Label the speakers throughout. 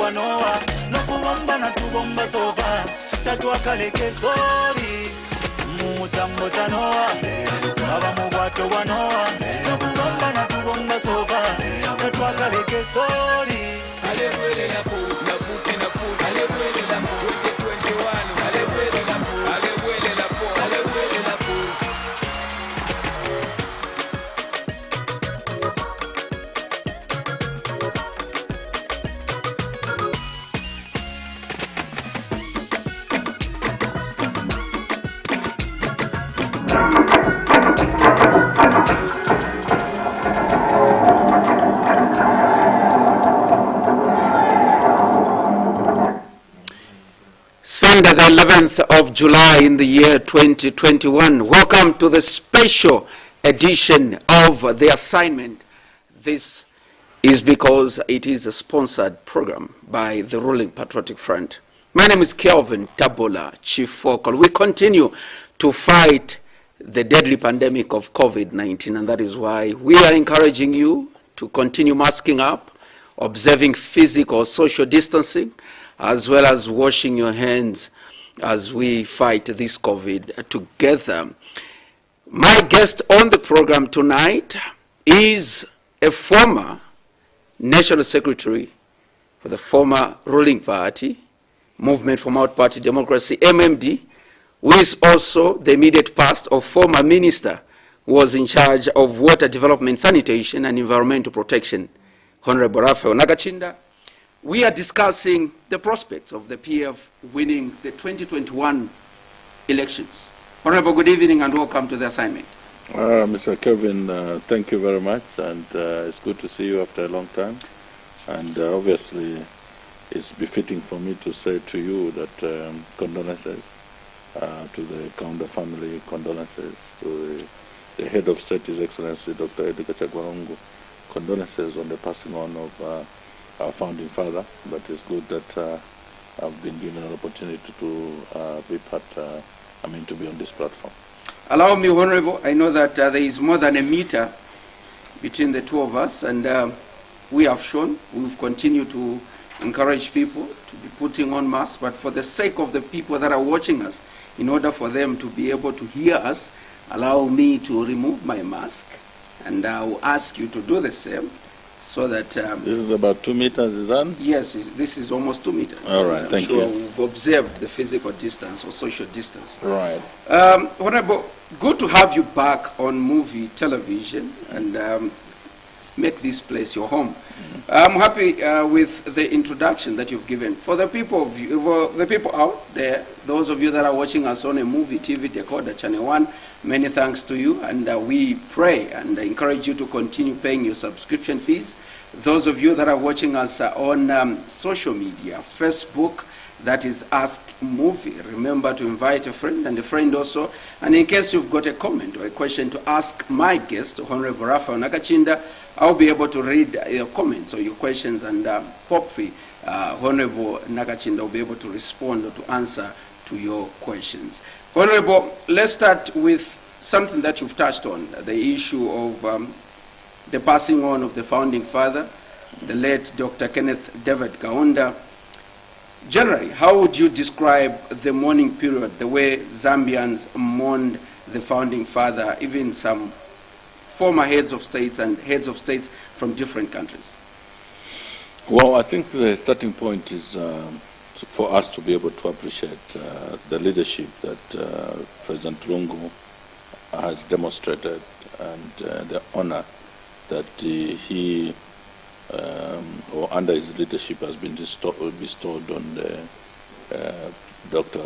Speaker 1: wanoa nokubomba natubomba sova tatwakaleke sori muchambo chanoa baba mugwato wanoa nokubomba natubomba sova tatwakaleke sori alebwele na futi alebwele na 2021 alebwele na alebwele na alebwele na
Speaker 2: Sunday, the 11th of July in the year 2021. Welcome to the special edition of The Assignment. This is because it is a sponsored program by the ruling Patriotic Front. My name is Kelvin Tabola, Chief Focal. We continue to fight the deadly pandemic of COVID-19, and that is why we are encouraging you to continue masking up, observing physical social distancing, as well as washing your hands as we fight this COVID together. My guest on the program tonight is a former National Secretary for the former ruling party, Movement for Multi-Party Democracy, MMD, who is also the immediate past of former minister who was in charge of water development, sanitation, and environmental protection, Honorable Raphael Nakachinda. We are discussing the prospects of the PF winning the 2021 elections. Honorable, good evening and welcome to The Assignment.
Speaker 3: Mr. Kevin, thank you very much, and it's good to see you after a long time. And obviously, it's befitting for me to say to you that condolences to the Kaunda family, condolences to the head of state, His Excellency Dr. Edgar, condolences on the passing on of our founding father, but it's good that I've been given an opportunity to be to be on this platform.
Speaker 2: Allow me, Honorable, I know that there is more than a meter between the two of us, and we have shown, we've continued to encourage people to be putting on masks, but for the sake of the people that are watching us, in order for them to be able to hear us, allow me to remove my mask, and I will ask you to do the same. So that
Speaker 3: this is about 2 meters, is that?
Speaker 2: Yes, this is almost 2 meters.
Speaker 3: All right, thank you.
Speaker 2: We've observed the physical distance or social distance.
Speaker 3: Right.
Speaker 2: Honorable, good to have you back on Muvi television and make this place your home. I'm happy with the introduction that you've given. For the people out there, those of you that are watching us on a Muvi TV decoder, Channel 1, many thanks to you, and we pray and encourage you to continue paying your subscription fees. Those of you that are watching us on social media, Facebook, that is Ask Muvi. Remember to invite a friend and a friend also. And in case you've got a comment or a question to ask my guest, Honorable Raphael Nakachinda, I'll be able to read your comments or your questions, and hopefully Honorable Nakachinda will be able to respond or to answer to your questions. Honorable, let's start with something that you've touched on, the issue of the passing on of the founding father, the late Dr. Kenneth David Kaunda. Generally, how would you describe the mourning period, the way Zambians mourned the founding father, even some former heads of states and heads of states from different countries?
Speaker 3: Well, I think the starting point is for us to be able to appreciate the leadership that President Lungu has demonstrated, and the honor that he or under his leadership has been bestowed on the Dr.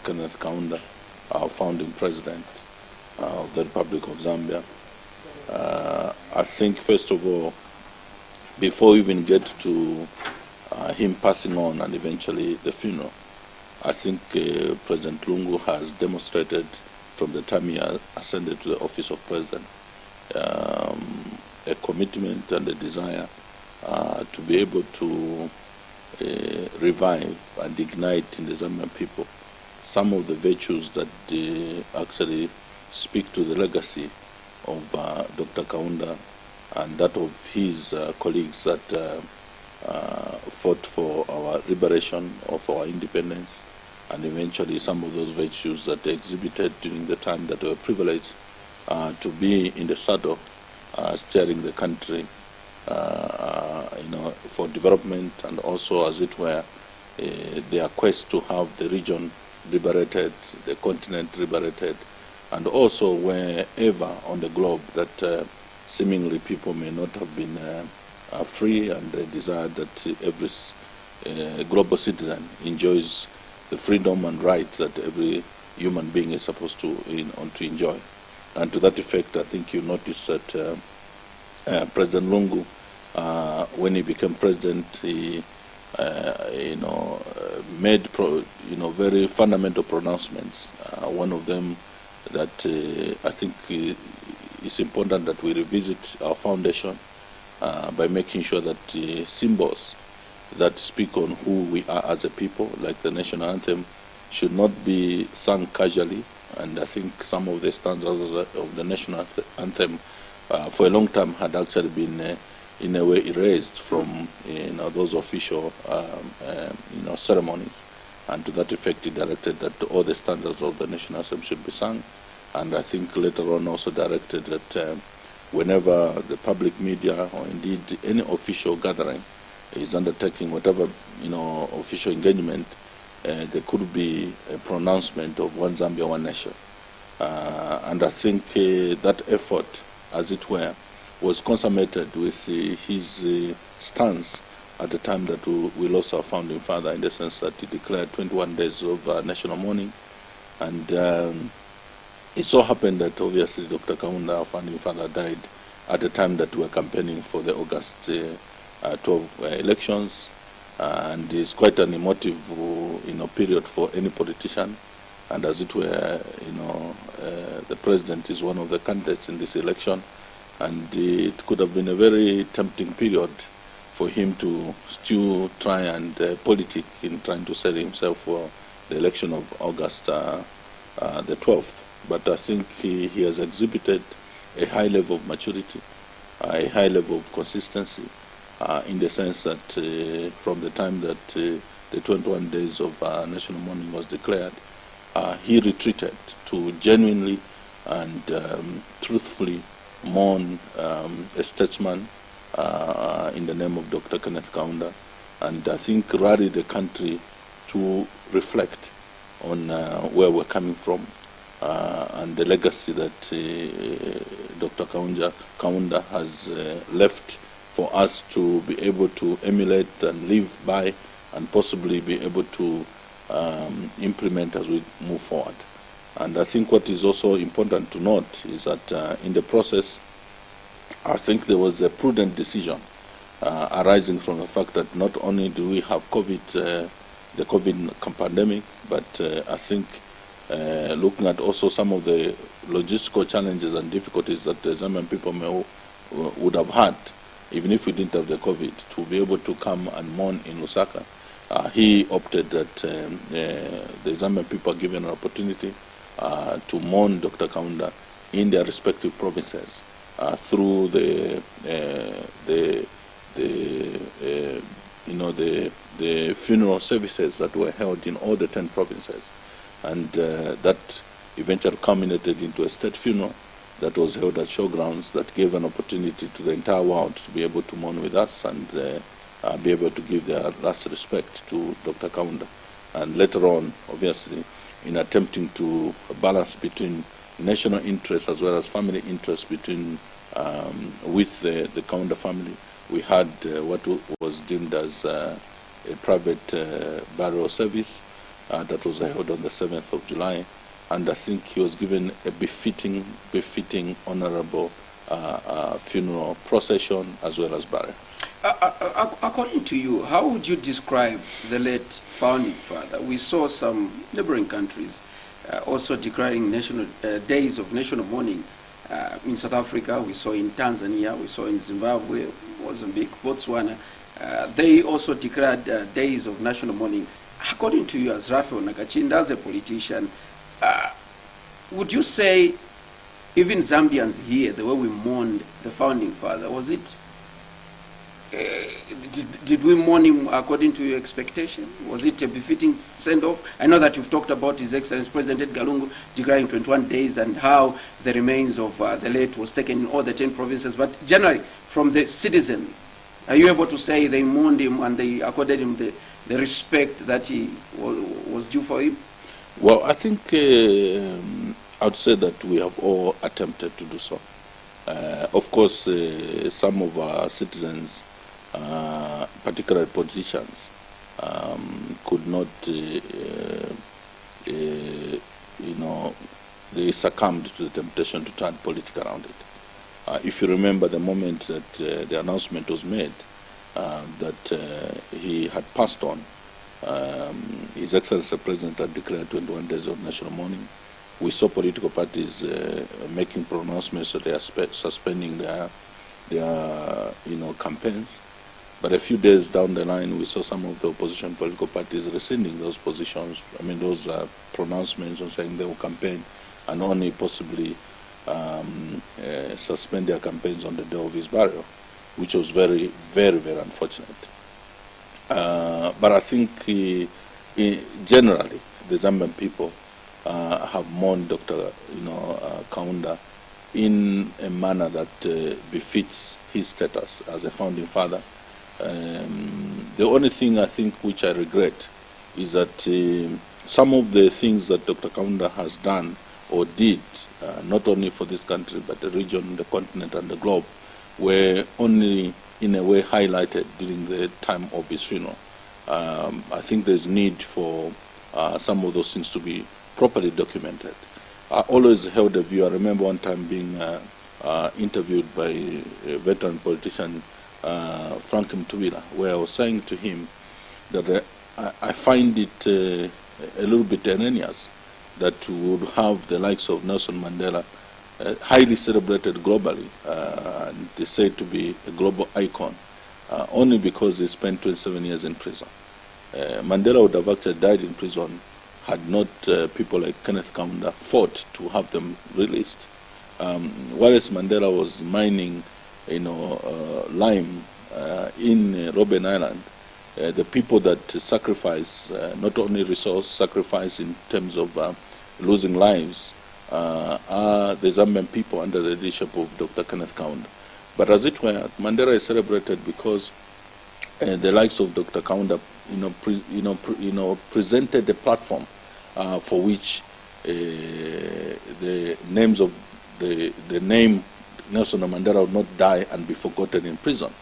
Speaker 3: Kenneth Kaunda, our founding president of the Republic of Zambia. I think, first of all, before we even get to him passing on and eventually the funeral, I think President Lungu has demonstrated from the time he ascended to the office of president a commitment and a desire to be able to revive and ignite in the Zambian people some of the virtues that actually speak to the legacy of Dr. Kaunda and that of his colleagues that fought for our liberation or for our independence, and eventually some of those virtues that they exhibited during the time that they were privileged to be in the saddle, steering the country, for development, and also, as it were, their quest to have the region liberated, the continent liberated, and also wherever on the globe that seemingly people may not have been free, and they desire that every global citizen enjoys the freedom and right that every human being is supposed to enjoy. And to that effect, I think you noticed that President Lungu, when he became president, he made very fundamental pronouncements. One of them that I think it's important that we revisit our foundation by making sure that symbols that speak on who we are as a people, like the national anthem, should not be sung casually. And I think some of the stanzas of the national anthem for a long time had actually been in a way erased from those official ceremonies. And to that effect, he directed that all the standards of the national anthem should be sung. And I think later on also directed that whenever the public media or indeed any official gathering is undertaking whatever official engagement, there could be a pronouncement of one Zambia, one nation. And I think that effort, as it were, was consummated with his stance at the time that we lost our founding father, in the sense that he declared 21 days of national mourning. And it so happened that obviously Dr. Kaunda, our founding father, died at the time that we were campaigning for the August 12 elections. And it's quite an emotive period for any politician. And as it were, the president is one of the candidates in this election. And it could have been a very tempting period for him to still try and politic in trying to set himself for the election of August the 12th. But I think he has exhibited a high level of maturity, a high level of consistency, in the sense that from the time that the 21 days of national mourning was declared, he retreated to genuinely and truthfully mourn a statesman in the name of Dr. Kenneth Kaunda, and I think rally the country to reflect on where we're coming from and the legacy that Dr. Kaunda has left for us to be able to emulate and live by, and possibly be able to implement as we move forward. And I think what is also important to note is that in the process, I think there was a prudent decision arising from the fact that not only do we have the COVID pandemic, but I think looking at also some of the logistical challenges and difficulties that the Zambian people would have had, even if we didn't have the COVID, to be able to come and mourn in Lusaka, he opted that the Zambian people are given an opportunity to mourn Dr. Kaunda in their respective provinces through the funeral services that were held in all the 10 provinces. And that eventually culminated into a state funeral that was held at showgrounds that gave an opportunity to the entire world to be able to mourn with us and be able to give their last respect to Dr. Kaunda. And later on, obviously, in attempting to balance between national interests as well as family interests with the Kaunda family, we had what was deemed as a private burial service that was held on the 7th of July, and I think he was given a befitting, honorable funeral procession as well as burial.
Speaker 2: According to you, how would you describe the late founding father? We saw some neighboring countries also declaring national days of national mourning. In South Africa, we saw in Tanzania, we saw in Zimbabwe, Mozambique, Botswana. They also declared days of national mourning. According to you, as Raphael Nakachinda, as a politician, would you say even Zambians here, the way we mourned the founding father, was it did we mourn him according to your expectation? Was it a befitting send-off? I know that you've talked about His Excellency President Edgar Lungu declaring 21 days and how the remains of the late was taken in all the 10 provinces, but generally, from the citizen, are you able to say they mourned him and they accorded him the respect that he was due for him?
Speaker 3: Well, I think I would say that we have all attempted to do so. Of course, some of our citizens, particularly politicians, could not, they succumbed to the temptation to turn political around it. If you remember the moment that the announcement was made that he had passed on, His Excellency the President had declared 21 days of national mourning. We saw political parties making pronouncements that they are suspending their campaigns. But a few days down the line, we saw some of the opposition political parties rescinding those positions. I mean, those pronouncements and saying they will campaign and only possibly suspend their campaigns on the day of his burial, which was very, very, very unfortunate. But I think generally the Zambian people have mourned Dr. Kaunda in a manner that befits his status as a founding father. The only thing I think which I regret is that some of the things that Dr. Kaunda has done or did, not only for this country but the region, the continent and the globe, were only in a way highlighted during the time of his funeral. I think there's need for some of those things to be properly documented. I always held a view. I remember one time being interviewed by a veteran politician, Frank Mtubila, where I was saying to him that I find it a little bit erroneous that we would have the likes of Nelson Mandela, highly celebrated globally, and they said to be a global icon, only because he spent 27 years in prison. Mandela would have actually died in prison had not people like Kenneth Kaunda fought to have them released. Whereas Mandela was mining, lime in Robben Island, the people that sacrifice, not only resource, sacrifice in terms of losing lives, are the Zambian people under the leadership of Dr. Kenneth Kaunda. But as it were, Mandela is celebrated because the likes of Dr. Kaunda, presented a platform for which the names of the name Nelson Mandela would not die and be forgotten in prison.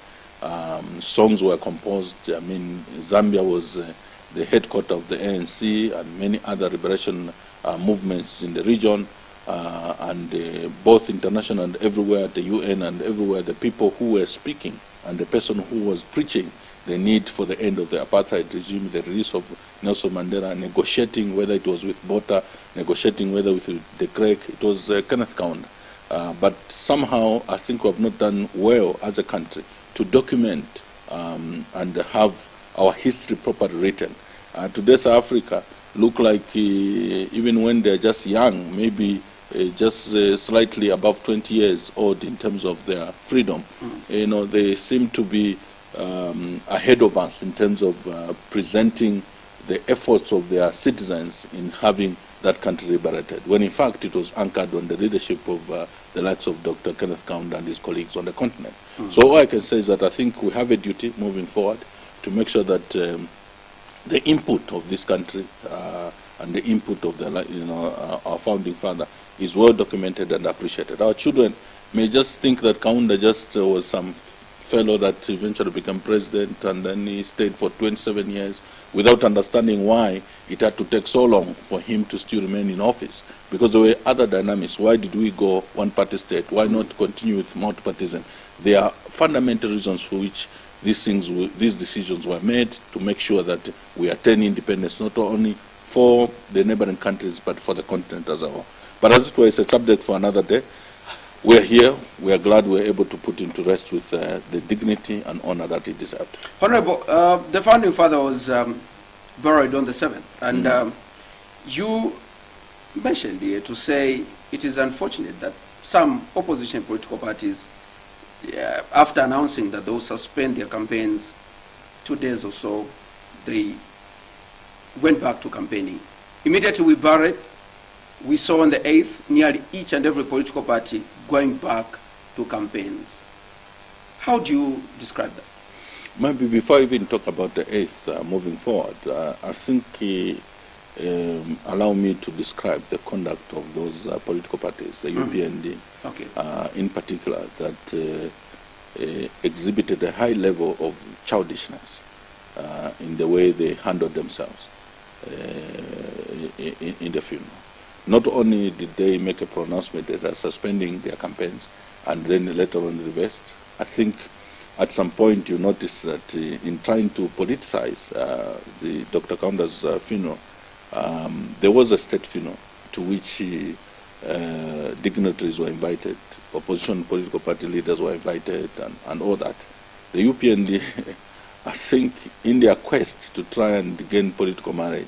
Speaker 3: Songs were composed. I mean, Zambia was the headquarters of the ANC and many other liberation movements in the region, and both international and everywhere, at the UN and everywhere, the people who were speaking and the person who was preaching the need for the end of the apartheid regime, the release of Nelson Mandela, negotiating whether it was with Botha, negotiating whether with de Klerk, it was Kenneth Kaunda. But somehow I think we have not done well as a country to document and have our history properly written. Today South Africa look like even when they're just young, maybe just slightly above 20 years old in terms of their freedom, they seem to be ahead of us in terms of presenting the efforts of their citizens in having that country liberated, when in fact it was anchored on the leadership of the likes of Dr. Kenneth Kaunda and his colleagues on the continent. So all I can say is that I think we have a duty moving forward to make sure that the input of this country and the input of our founding father is well documented and appreciated. Our children may just think that Kaunda just was some fellow that eventually became president and then he stayed for 27 years without understanding why it had to take so long for him to still remain in office. Because there were other dynamics. Why did we go one-party state? Why not continue with multipartism? There are fundamental reasons for which these decisions were made to make sure that we attain independence not only for the neighboring countries but for the continent as a whole. But as it were, it's a subject for another day. We're here. We are glad we're able to put him to rest with the dignity and honor that he deserved.
Speaker 2: Honorable, the founding father was buried on the 7th, and you mentioned here to say it is unfortunate that some opposition political parties, after announcing that they will suspend their campaigns 2 days or so, they went back to campaigning. Immediately we buried. We saw on the 8th nearly each and every political party going back to campaigns. How do you describe that?
Speaker 3: Maybe before I even talk about the 8th, moving forward, I think allow me to describe the conduct of those political parties, the UPND, in particular, that exhibited a high level of childishness in the way they handled themselves in the funeral. Not only did they make a pronouncement that they are suspending their campaigns and then later on reversed, I think at some point you notice that in trying to politicize the Dr. Kaunda's funeral, there was a state funeral to which dignitaries were invited, opposition political party leaders were invited, and all that. The UPND, I think, in their quest to try and gain political marriage,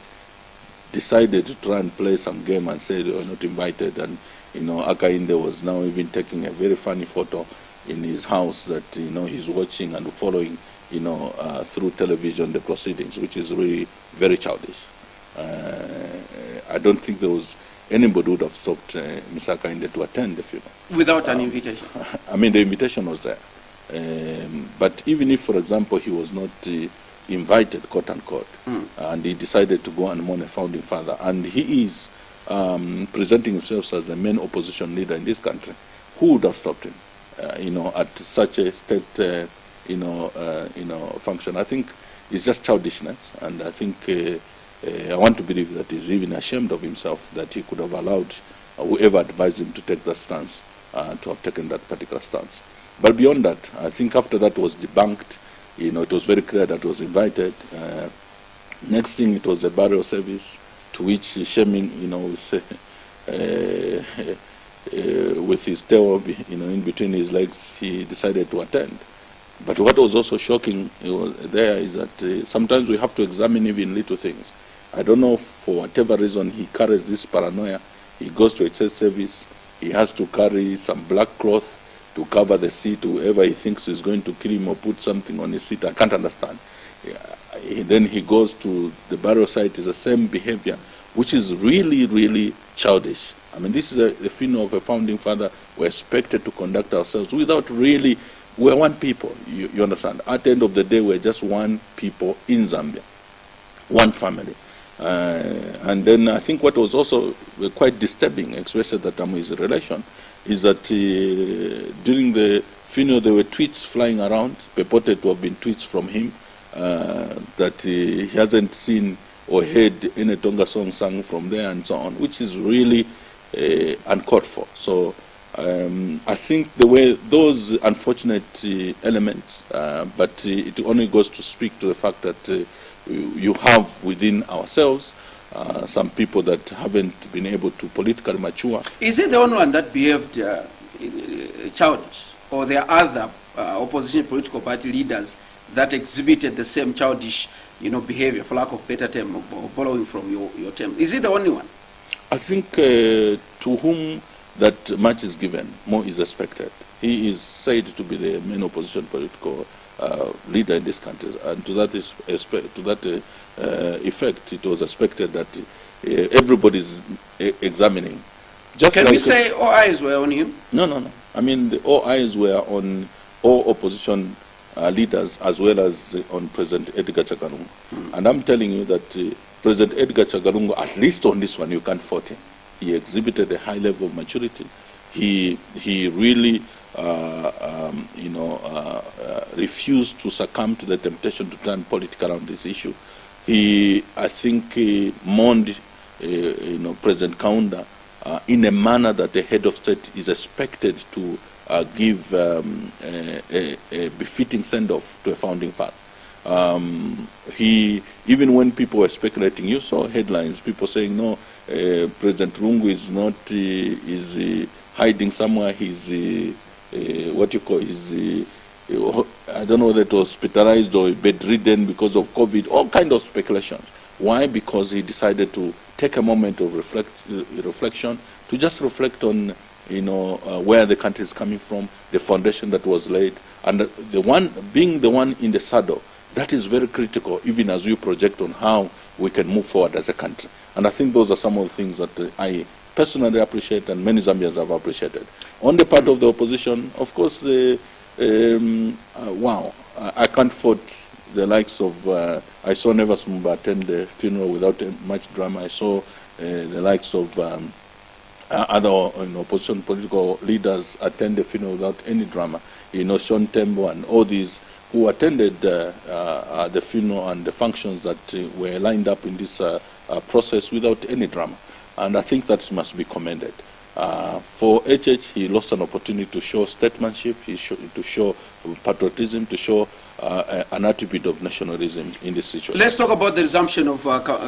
Speaker 3: decided to try and play some game and say they were not invited. And, Nakachinda was now even taking a very funny photo in his house that, he's watching and following, through television the proceedings, which is really very childish. I don't think there was anybody would have stopped Mr. Nakachinda to attend the funeral.
Speaker 2: Without an invitation?
Speaker 3: I mean, the invitation was there. But even if, for example, he was not invited, quote unquote, and he decided to go and mourn a founding father, and he is presenting himself as the main opposition leader in this country, who would have stopped him, at such a state, function? I think it's just childishness, and I think I want to believe that he's even ashamed of himself that he could have allowed whoever advised him to take that stance to have taken that particular stance. But beyond that, I think after that was debunked, it was very clear that was invited. Next thing, it was a burial service to which shaming, with his tail, in between his legs, he decided to attend. But what was also shocking there is that sometimes we have to examine even little things. I don't know, for whatever reason, he carries this paranoia. He goes to a church service, he has to carry some black cloth to cover the seat, whoever he thinks is going to kill him or put something on his seat. I can't understand. Then he goes to the burial site, is the same behavior, which is really, really childish. I mean, this is the funeral of a founding father. We're expected to conduct ourselves without really, we're one people, you understand. At the end of the day, we're just one people in Zambia, one family. And then I think what was also quite disturbing, especially at that time with his relation, is that during the funeral there were tweets flying around, purported to have been tweets from him, that he hasn't seen or heard any Tonga song sung from there and so on, which is really uncalled for. So I think the way those unfortunate elements, but it only goes to speak to the fact that you have within ourselves some people that haven't been able to politically mature.
Speaker 2: Is he the only one that behaved childish, or there are other opposition political party leaders that exhibited the same childish, behavior, for lack of better term, or borrowing from your term? Is he the only one?
Speaker 3: I think to whom that much is given, more is expected. He is said to be the main opposition political leader in this country, and to that effect, it was expected that everybody is examining. Just
Speaker 2: Can
Speaker 3: like
Speaker 2: we say all eyes were on him?
Speaker 3: No. I mean, all eyes were on all opposition leaders as well as on President Edgar Chagwa. And I'm telling you that President Edgar Chagwa, at least on this one, you can't fault him. He exhibited a high level of maturity. He really refused to succumb to the temptation to turn political around this issue. I think he mourned, President Kaunda in a manner that the head of state is expected to give a befitting send-off to a founding father. Even when people were speculating, you saw headlines, people saying, no, President Lungu is not, is hiding somewhere, he's, I don't know whether it was hospitalized or bedridden because of COVID, all kind of speculations. Why? Because he decided to take a moment of reflection, to just reflect on, where the country is coming from, the foundation that was laid, and being the one in the saddle, that is very critical, even as we project on how we can move forward as a country. And I think those are some of the things that I personally appreciate and many Zambians have appreciated. On the part of the opposition, of course, wow, I can't fault the likes of, I saw Nevers Mumba attend the funeral without much drama. I saw the likes of other opposition political leaders attend the funeral without any drama. Sean Tembo and all these who attended the funeral and the functions that were lined up in this process without any drama. And I think that must be commended. For HH, he lost an opportunity to show statesmanship, to show patriotism, to show an attribute of nationalism in this situation.
Speaker 2: Let's talk about the resumption of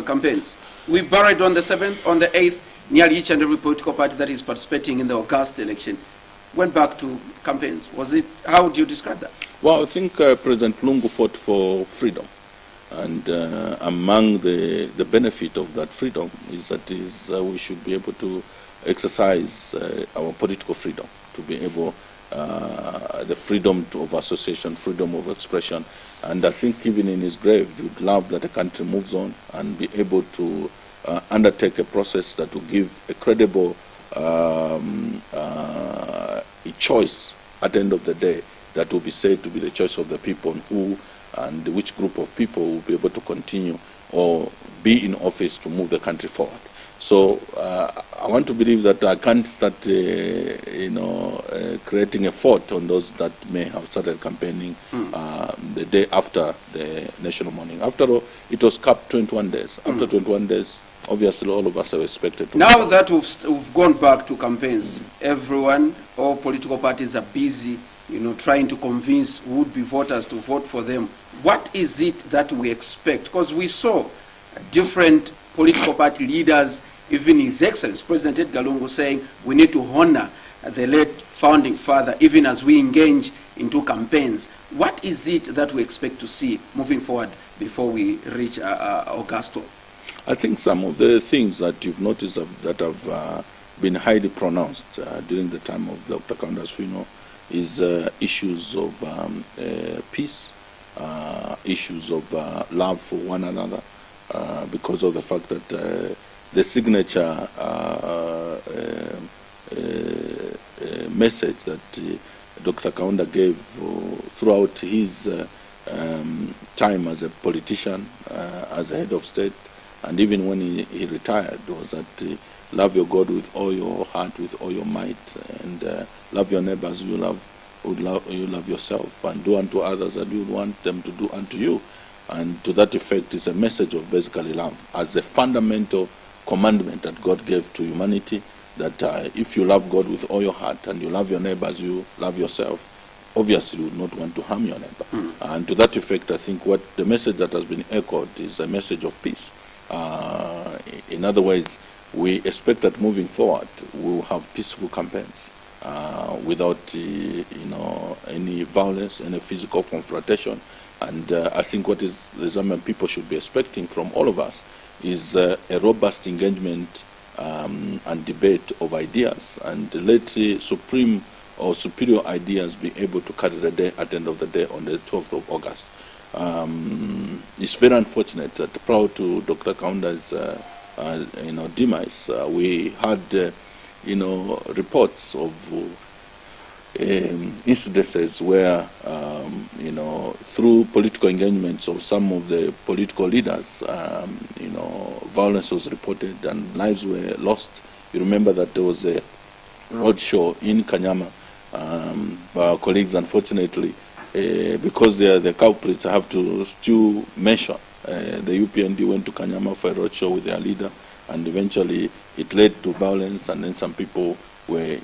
Speaker 2: campaigns. We buried on the 7th, on the 8th, nearly each and every political party that is participating in the August election went back to campaigns. How do you describe that?
Speaker 3: Well, I think President Lungu fought for freedom. And among the benefit of that freedom is that we should be able to exercise our political freedom, to be able, the freedom of association, freedom of expression. And I think even in his grave, he would love that the country moves on and be able to undertake a process that will give a credible choice at the end of the day that will be said to be the choice of the people, who and which group of people will be able to continue or be in office to move the country forward. So I want to believe that I can't start, creating a fault on those that may have started campaigning the day after the national mourning. After all, it was capped 21 days. After 21 days, obviously all of us are expected to.
Speaker 2: Now that we've gone back to campaigns, everyone, all political parties are busy, trying to convince would-be voters to vote for them. What is it that we expect? Because we saw different political party leaders, even His Excellency President Edgar Lungu, saying we need to honor the late founding father even as we engage into campaigns. What is it that we expect to see moving forward before we reach August 12th?
Speaker 3: I think some of the things that you've noticed that have been highly pronounced during the time of Dr. Kaunda's funeral is issues of peace, issues of love for one another, because of the fact that the signature message that Dr. Kaunda gave throughout his time as a politician, as a head of state, and even when he retired, was that love your God with all your heart, with all your might, and love your neighbors you love yourself, and do unto others as you would want them to do unto you. And to that effect is a message of basically love as a fundamental commandment that God gave to humanity, that if you love God with all your heart and you love your neighbors, you love yourself, obviously you would not want to harm your neighbor. And to that effect, I think what the message that has been echoed is a message of peace. In other words, we expect that moving forward we will have peaceful campaigns without any violence, any physical confrontation. And I think what is the Zambian people should be expecting from all of us is a robust engagement and debate of ideas, and let supreme or superior ideas be able to carry the day at the end of the day on the 12th of August. It's very unfortunate that prior to Dr. Kaunda's demise, we had reports of incidences where through political engagements of some of the political leaders, violence was reported and lives were lost. You remember that there was a roadshow in Kanyama. Our colleagues, unfortunately, because they are the culprits, I have to still mention the UPND went to Kanyama for a roadshow with their leader, and eventually it led to violence, and then some people were,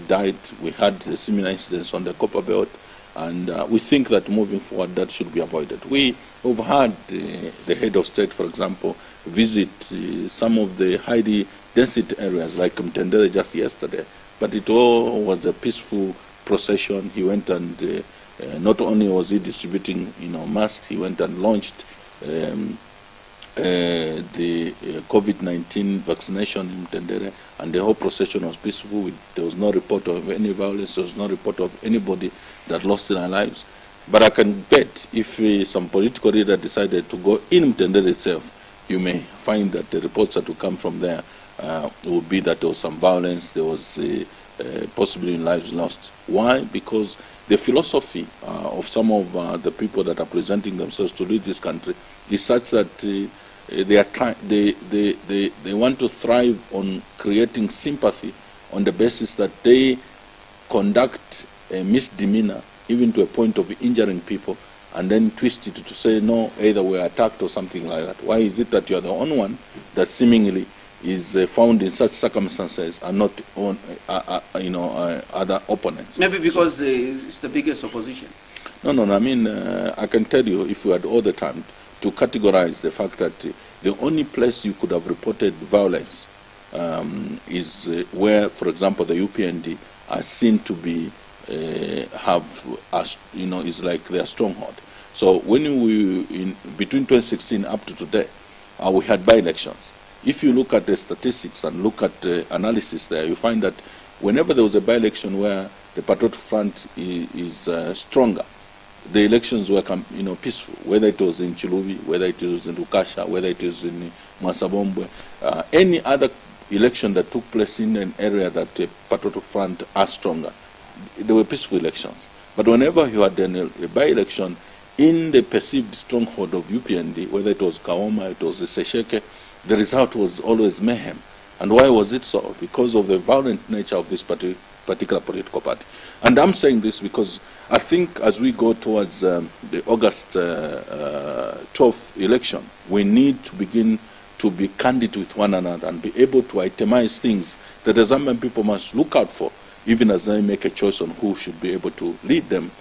Speaker 3: died. We had the similar incidents on the Copper Belt, and we think that moving forward that should be avoided. We have had the head of state, for example, visit some of the highly density areas like Mtendere just yesterday, but it all was a peaceful procession. He went and not only was he distributing masks, he went and launched the COVID-19 vaccination in Mtendere, and the whole procession was peaceful. There was no report of any violence. There was no report of anybody that lost their lives. But I can bet if some political leader decided to go in Mtendere itself, you may find that the reports that will come from there will be that there was some violence, there was possibly lives lost. Why? Because the philosophy of some of the people that are presenting themselves to lead this country is such that they want to thrive on creating sympathy on the basis that they conduct a misdemeanor even to a point of injuring people, and then twist it to say, no, either we're attacked or something like that. Why is it that you're the only one that seemingly is found in such circumstances and not on, other opponents?
Speaker 2: Maybe because it's the biggest opposition.
Speaker 3: No. I mean, I can tell you, if we had all the time to categorize the fact that the only place you could have reported violence is where, for example, the UPND are seen to be is like their stronghold. So when between 2016 up to today, we had by-elections. If you look at the statistics and look at the analysis there, you find that whenever there was a by-election where the Patriotic Front is stronger, the elections were peaceful, whether it was in Chilubi, whether it was in Lukasha, whether it was in Masabombwe, any other election that took place in an area that the Patriotic Front are stronger, they were peaceful elections. But whenever you had a by-election in the perceived stronghold of UPND, whether it was Kaoma, it was Sesheke, the result was always mayhem. And why was it so? Because of the violent nature of this particular political party. And I'm saying this because I think as we go towards the August 12th election, we need to begin to be candid with one another and be able to itemize things that the Zambian people must look out for, even as they make a choice on who should be able to lead them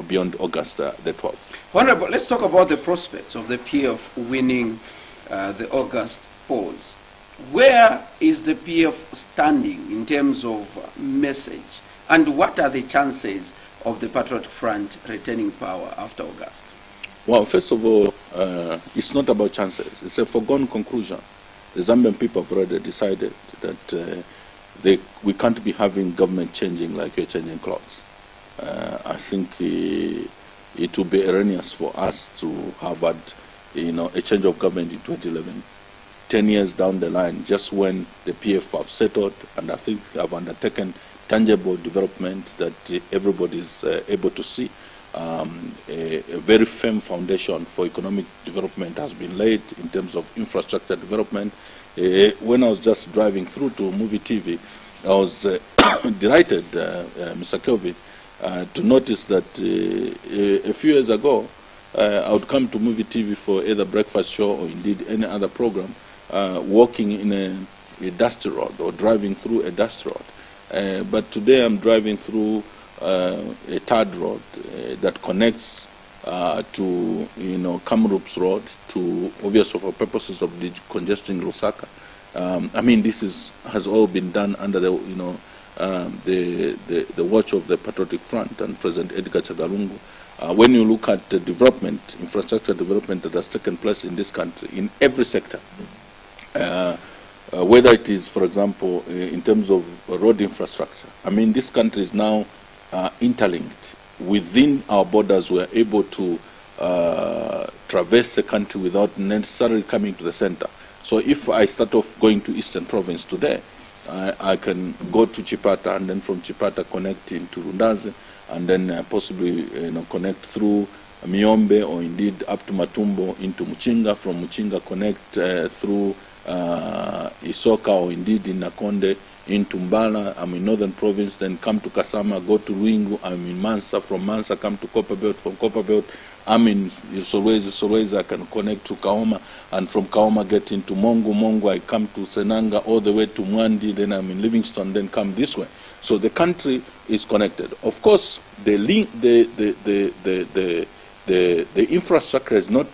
Speaker 3: beyond August the 12th.
Speaker 2: Honorable, let's talk about the prospects of the PF winning the August polls. Where is the PF standing in terms of message, and what are the chances of the Patriotic Front retaining power after August?
Speaker 3: Well, first of all, it's not about chances. It's a foregone conclusion. The Zambian people have already decided that we can't be having government changing like we're changing clocks. I think it will be erroneous for us to have had a change of government in 2011, 10 years down the line, just when the PF have settled and I think have undertaken tangible development that everybody is able to see. A very firm foundation for economic development has been laid in terms of infrastructure development. When I was just driving through to Muvi TV, I was delighted, Mr. Kelvin, to notice that a few years ago, I would come to Muvi TV for either breakfast show or indeed any other program, walking in a dusty road or driving through a dusty road. But today I'm driving through a tarred road that connects to Kamloops Road, to obviously for purposes of decongesting Lusaka. I mean, this has all been done under the watch of the Patriotic Front and President Edgar Chagalungu. When you look at the development, infrastructure development that has taken place in this country, in every sector, whether it is, for example, in terms of road infrastructure. I mean, this country is now interlinked. Within our borders, we are able to traverse the country without necessarily coming to the center. So if I start off going to Eastern Province today, I can go to Chipata and then from Chipata connect into Rundazi and then possibly connect through Miombe or indeed up to Matumbo into Muchinga, from Muchinga connect through Isoka or indeed in Nakonde into Mbala. I'm in Northern Province, then come to Kasama, go to Ruingu. I'm in Mansa, from Mansa come to Copperbelt, from Copperbelt I'm in Solwezi, I can connect to Kaoma, and from Kaoma get into Mongo, I come to Senanga all the way to Mwandi, then I'm in Livingston, then come this way. So the country is connected. Of course, the infrastructure is not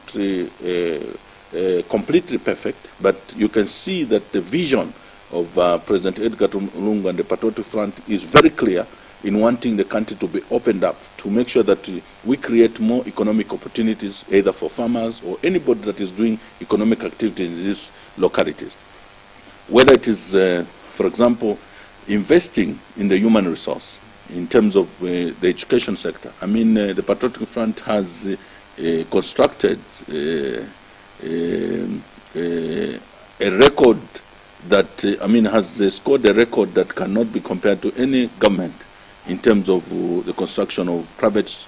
Speaker 3: completely perfect, but you can see that the vision of President Edgar Lungu and the Patriotic Front is very clear in wanting the country to be opened up, to make sure that we create more economic opportunities, either for farmers or anybody that is doing economic activity in these localities. Whether it is, for example, investing in the human resource, in terms of the education sector. I mean, the Patriotic Front has constructed a record that, has scored a record that cannot be compared to any government in terms of the construction of private,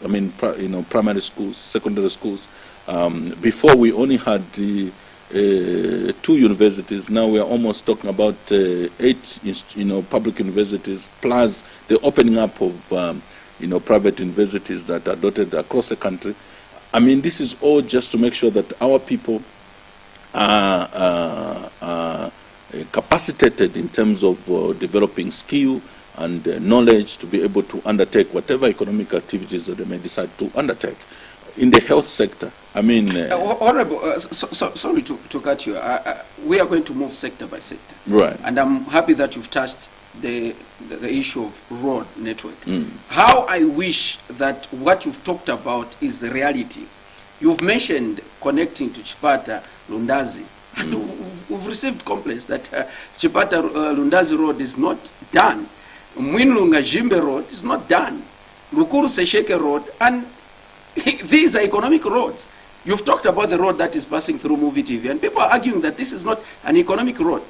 Speaker 3: primary schools, secondary schools. Before we only had 2 universities. Now we are almost talking about 8, public universities, plus the opening up of, private universities that are dotted across the country. I mean, this is all just to make sure that our people are capacitated in terms of developing skill and knowledge to be able to undertake whatever economic activities that they may decide to undertake. In the health sector,
Speaker 2: Honorable, sorry to cut you. We are going to move sector by sector.
Speaker 3: Right.
Speaker 2: And I'm happy that you've touched the issue of road network. How I wish that what you've talked about is the reality. You've mentioned connecting to Chipata, Lundazi. And we've received complaints that Chipata Lundazi road is not done. Mwinlunga Jimbe road is not done. Lukuru Sesheke road, and these are economic roads. You've talked about the road that is passing through Muvi TV, and people are arguing that this is not an economic road.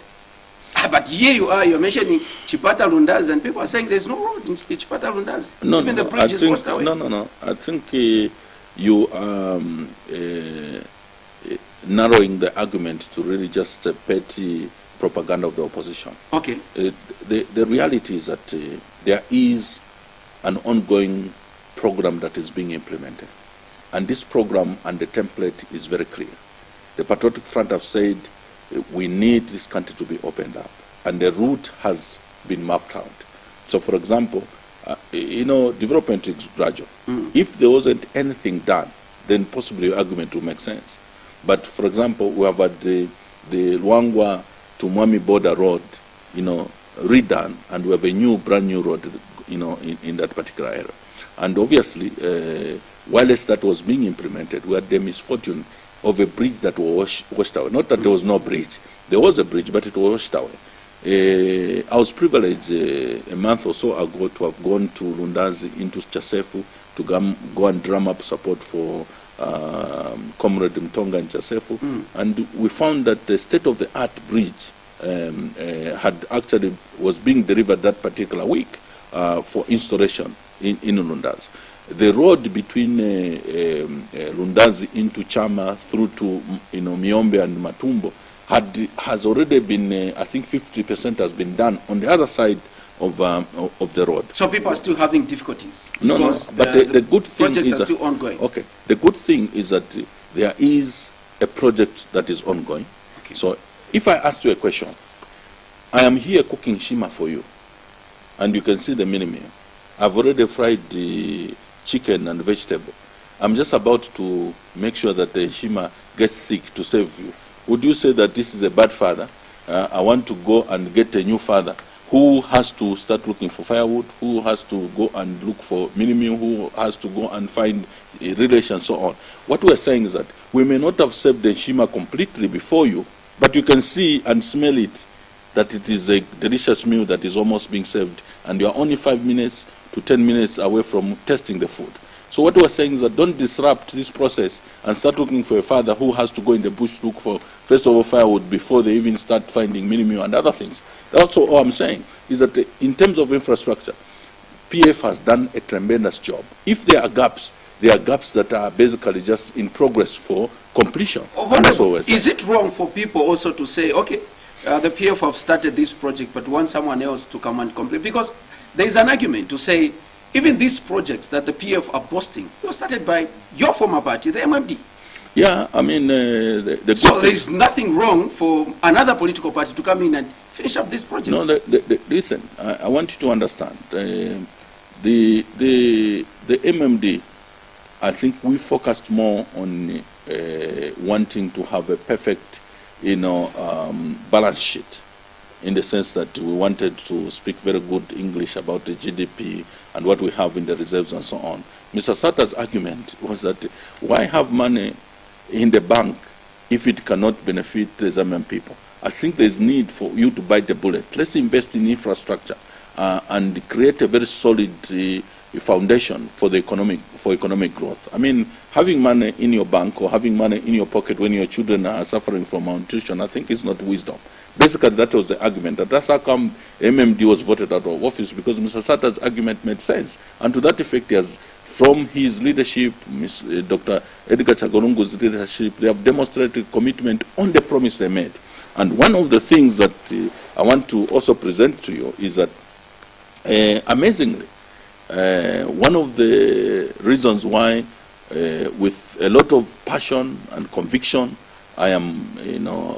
Speaker 2: But here you are, you're mentioning Chipata Lundazi, and people are saying there's no road in Chipata Lundazi. Even the bridge is washed away.
Speaker 3: No. I think you are narrowing the argument to really just petty propaganda of the opposition.
Speaker 2: Okay.
Speaker 3: The reality is that there is an ongoing program that is being implemented. And this program and the template is very clear. The Patriotic Front have said we need this country to be opened up. And the route has been mapped out. So, for example, development is gradual. If there wasn't anything done, then possibly your argument will make sense. But, for example, we have had the Luangwa to Mwami border road, redone, and we have a brand new road, in that particular area. And obviously, whilst that was being implemented, we had the misfortune of a bridge that was washed away. Not that there was no bridge. There was a bridge, but it was washed away. I was privileged a month or so ago to have gone to Lundazi into Chasefu to go and drum up support for Comrade Mtonga in Chasefu. And we found that the state-of-the-art bridge was being delivered that particular week for installation in Lundazi. The road between Lundazi into Chama through to Miombe and Matumbo has already been, I think 50% has been done on the other side of the road.
Speaker 2: So people are still having difficulties?
Speaker 3: No, but the good thing
Speaker 2: projects
Speaker 3: is
Speaker 2: are still ongoing.
Speaker 3: Okay, the good thing is that there is a project that is ongoing. Okay. So if I ask you a question, I am here cooking shima for you, and you can see the mini meal. I've already fried the chicken and vegetable. I'm just about to make sure that the shima gets thick to serve you. Would you say that this is a bad father? I want to go and get a new father who has to start looking for firewood, who has to go and look for mini meal, who has to go and find a relation, and so on. What we're saying is that we may not have served the shima completely before you, but you can see and smell it, that it is a delicious meal that is almost being served, and you are only 5 minutes to 10 minutes away from tasting the food. So what we're saying is that don't disrupt this process and start looking for a father who has to go in the bush to look for, first of all, firewood before they even start finding mini meal and other things. That's all I'm saying, is that in terms of infrastructure, PF has done a tremendous job. If there are gaps that are basically just in progress for completion.
Speaker 2: Is it wrong for people also to say, okay, the PF have started this project but want someone else to come and complete? Because there is an argument to say, even these projects that the PF are boasting were started by your former party, the MMD.
Speaker 3: Yeah, I mean...
Speaker 2: so there is nothing wrong for another political party to come in and finish up this project.
Speaker 3: No, listen, I want you to understand. The MMD, I think we focused more on wanting to have a perfect, balance sheet, in the sense that we wanted to speak very good English about the GDP and what we have in the reserves and so on. Mr. Sata's argument was that why have money in the bank if it cannot benefit the Zambian people? I think there's need for you to bite the bullet. Let's invest in infrastructure. and create a very solid foundation for the economic growth. I mean, having money in your bank or having money in your pocket when your children are suffering from malnutrition, I think is not wisdom. Basically, that was the argument. That's how come MMD was voted out of office, because Mr. Sata's argument made sense. And to that effect, he has, from his leadership, Dr. Edgar Chagolungu's leadership, they have demonstrated commitment on the promise they made. And one of the things that I want to also present to you is that, amazingly, one of the reasons why, with a lot of passion and conviction, I am,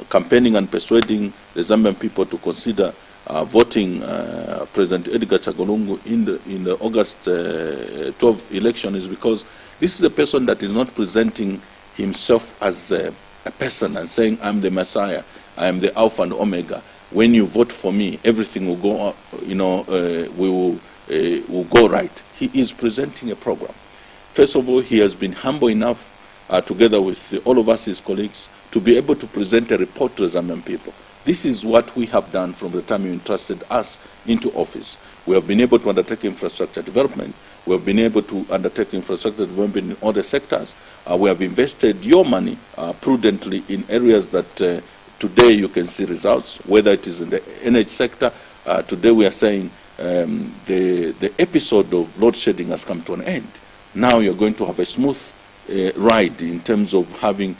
Speaker 3: campaigning and persuading the Zambian people to consider voting President Edgar Chagolungu in the August 12 election, is because this is a person that is not presenting himself as a person and saying, I'm the Messiah, I am the Alpha and Omega. When you vote for me, everything will go, will go right. He is presenting a program. First of all, he has been humble enough, together with all of us, his colleagues, to be able to present a report to the Zambian people. This is what we have done from the time you entrusted us into office. We have been able to undertake infrastructure development. We have been able to undertake infrastructure development in other sectors. We have invested your money prudently in areas that today you can see results, whether it is in the energy sector. Today we are saying the episode of load shedding has come to an end. Now you're going to have a smooth ride in terms of having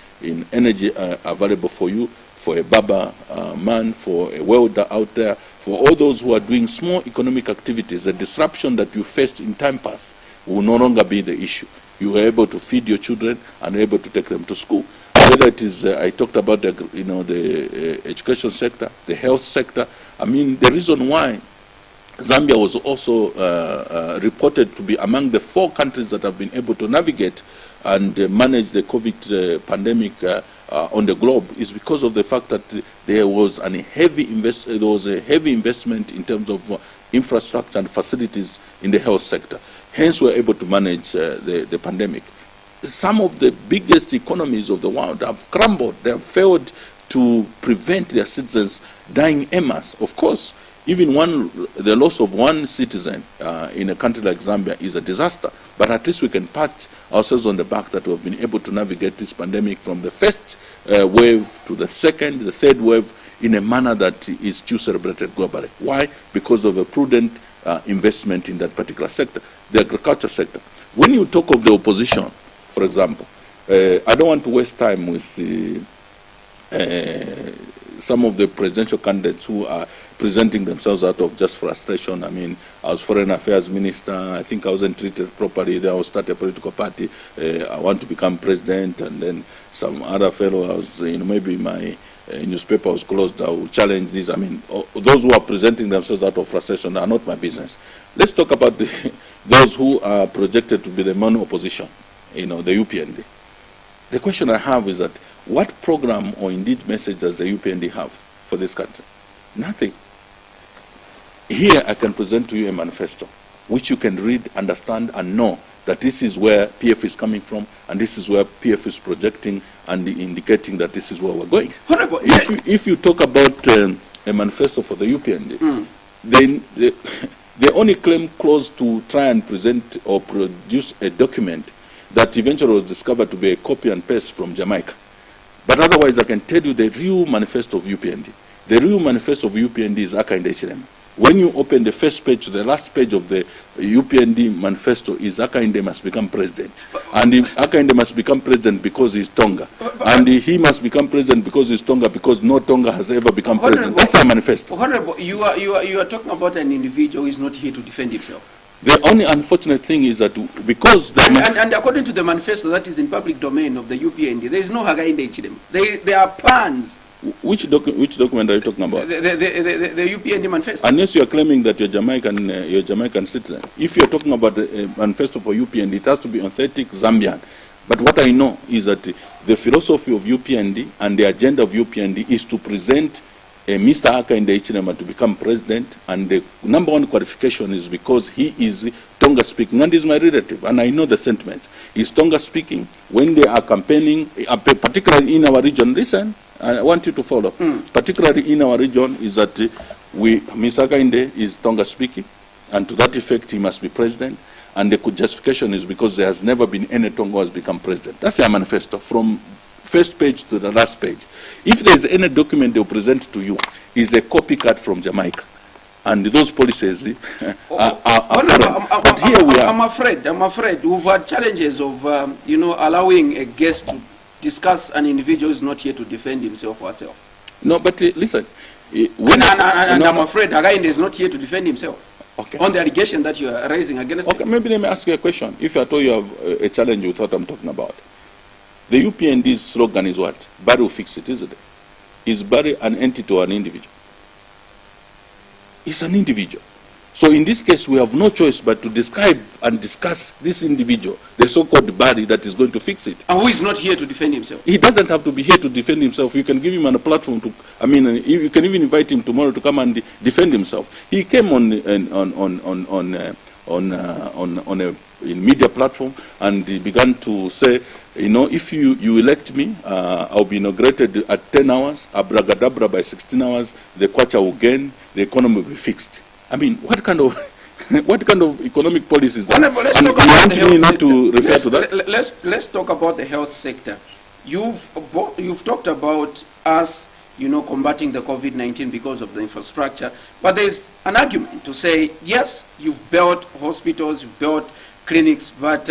Speaker 3: energy available for you, for a barber man, for a welder out there, for all those who are doing small economic activities. The disruption that you faced in time past will no longer be the issue. You are able to feed your children and able to take them to school. Whether it is, I talked about the education sector, the health sector. I mean, the reason why Zambia was also reported to be among the 4 countries that have been able to navigate and manage the COVID pandemic on the globe is because of the fact that there was a heavy investment in terms of infrastructure and facilities in the health sector. Hence, we were able to manage the pandemic. Some of the biggest economies of the world have crumbled. They have failed to prevent their citizens dying en masse. Of course, even the loss of one citizen in a country like Zambia is a disaster. But at least we can pat ourselves on the back that we have been able to navigate this pandemic from the first wave to the second, the third wave, in a manner that is still celebrated globally. Why? Because of a prudent investment in that particular sector, the agriculture sector. When you talk of the opposition, for example, I don't want to waste time with some of the presidential candidates who are presenting themselves out of just frustration. I mean, I was Foreign Affairs Minister. I think I wasn't treated properly. Then I will start a political party. I want to become president. And then some other fellow, I was, maybe my newspaper was closed. I will challenge this. I mean, those who are presenting themselves out of frustration are not my business. Let's talk about those who are projected to be the main opposition, the UPND. The question I have is that, what program or indeed message does the UPND have for this country? Nothing. Here I can present to you a manifesto, which you can read, understand, and know that this is where PF is coming from, and this is where PF is projecting and indicating that this is where we're going. If you talk about a manifesto for the UPND, then they only claim close to try and present or produce a document that eventually was discovered to be a copy and paste from Jamaica. But otherwise, I can tell you the real manifesto of UPND. The real manifesto of UPND is Kaunda Ichilema. When you open the first page to the last page of the UPND manifesto, is Kaunda must become president. And Kaunda must become president because he's Tonga. And he must become president because he's Tonga, because no Tonga has ever become president. That's our manifesto.
Speaker 2: Honorable, you are talking about an individual who is not here to defend himself.
Speaker 3: The only unfortunate thing is that because...
Speaker 2: And according to the manifesto that is in public domain of the UPND, there is no Kaunda Ichilema. There are plans.
Speaker 3: Which document are you talking about?
Speaker 2: The UPND manifesto.
Speaker 3: Unless you are claiming that you're Jamaican citizen. If you're talking about the manifesto for UPND, it has to be authentic Zambian. But what I know is that the philosophy of UPND and the agenda of UPND is to present Mr. Kaunda Ichilema to become president, and the number one qualification is because he is Tonga speaking, and is my relative, and I know the sentiments. He's Tonga speaking. When they are campaigning, particularly in our region, listen, I want you to follow. Particularly in our region, is that Mr. Kainde is Tonga speaking, and to that effect he must be president, and the justification is because there has never been any Tonga who has become president. That's their manifesto, from first page to the last page. If there is any document they will present to you, is a copycat from Jamaica. And those policies are but here we are.
Speaker 2: I'm afraid we've had challenges of, allowing a guest to discuss an individual who is not here to defend himself or herself.
Speaker 3: No, but listen.
Speaker 2: I'm afraid Hagainde is not here to defend himself.
Speaker 3: Okay.
Speaker 2: On the allegation that you are raising against him.
Speaker 3: Okay, maybe let me ask you a question. If I told you have a challenge with what I'm talking about. The UPND's slogan is what? Barry will fix it, isn't it? Is Barry an entity or an individual? It's an individual. So in this case, we have no choice but to describe and discuss this individual, the so-called Barry that is going to fix it.
Speaker 2: And who is not here to defend himself?
Speaker 3: He doesn't have to be here to defend himself. You can give him a platform to, you can even invite him tomorrow to come and defend himself. He came on a media platform and he began to say, if you elect me, I'll be inaugurated at 10 hours, abracadabra by 16 hours, the kwacha will gain, the economy will be fixed. What kind of economic policy is that?
Speaker 2: Let's talk about the health sector.
Speaker 3: To refer to that?
Speaker 2: Let's talk about the health sector. You've talked about us, combating the COVID-19 because of the infrastructure, but there's an argument to say, yes, you've built hospitals, you've built clinics, but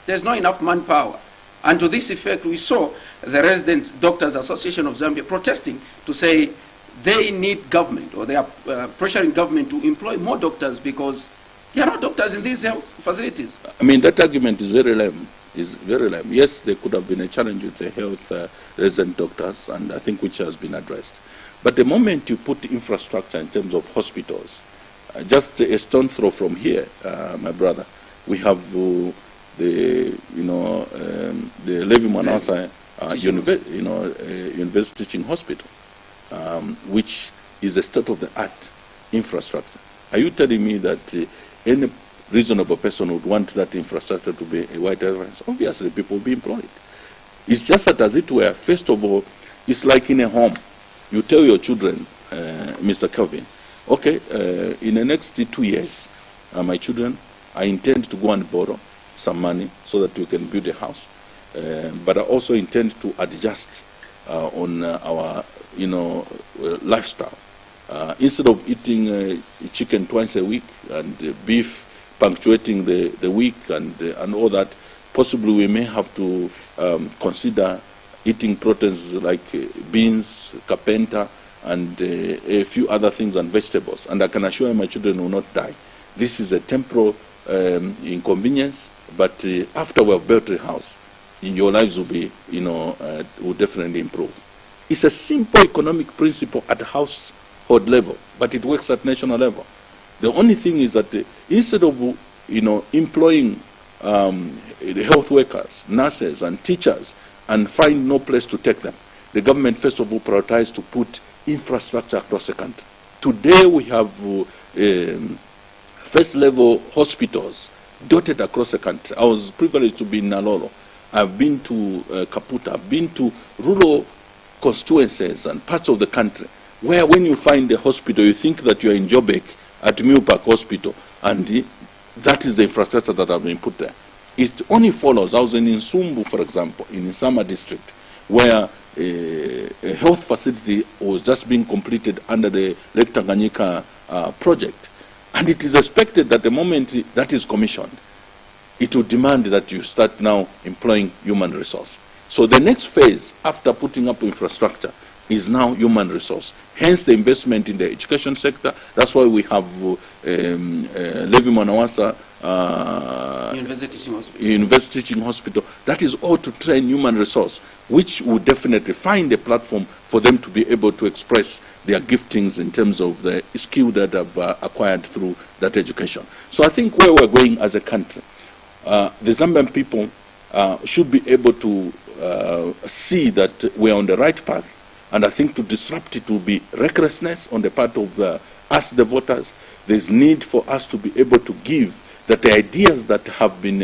Speaker 2: there's not enough manpower. And to this effect, we saw the Resident Doctors Association of Zambia protesting to say they need government, or they are pressuring government to employ more doctors because there are no doctors in these health facilities.
Speaker 3: That argument is very lame. Yes, there could have been a challenge with the health resident doctors, and I think which has been addressed. But the moment you put infrastructure in terms of hospitals, just a stone throw from here, my brother, we have the Levi Mwanasa University Teaching Hospital, which is a state-of-the-art infrastructure. Are you telling me that any reasonable person would want that infrastructure to be a white reference? Obviously, people will be employed. It's just that, as it were, first of all, it's like in a home. You tell your children, Mr. Kelvin, okay, in the next 2 years, my children, I intend to go and borrow some money so that we can build a house. But I also intend to adjust on our, lifestyle. Instead of eating chicken twice a week and beef punctuating the week and all that, possibly we may have to consider eating proteins like beans, kapenta, and a few other things and vegetables. And I can assure you my children will not die. This is a temporal inconvenience, but after we have built a house, your lives will be, will definitely improve. It's a simple economic principle at the household level, but it works at national level. The only thing is that instead of, employing the health workers, nurses, and teachers, and find no place to take them, the government first of all prioritized to put infrastructure across the country. Today we have first-level hospitals dotted across the country. I was privileged to be in Nalolo. I've been to Kaputa. I've been to rural constituencies and parts of the country where when you find a hospital, you think that you're in Joburg at Milpark Hospital, and that is the infrastructure that have been put there. It only follows. I was in Nsumbu, for example, in Nsama district, where a health facility was just being completed under the Lake Tanganyika project. And it is expected that the moment that is commissioned, it will demand that you start now employing human resource. So the next phase after putting up infrastructure is now human resource. Hence the investment in the education sector. That's why we have Levi Mwanawasa University Teaching Hospital. That is all to train human resource, which will definitely find a platform for them to be able to express their giftings in terms of the skill that have acquired through that education. So I think where we're going as a country, the Zambian people should be able to see that we're on the right path. And I think to disrupt it will be recklessness on the part of us, the voters. There's need for us to be able to give that the ideas that have been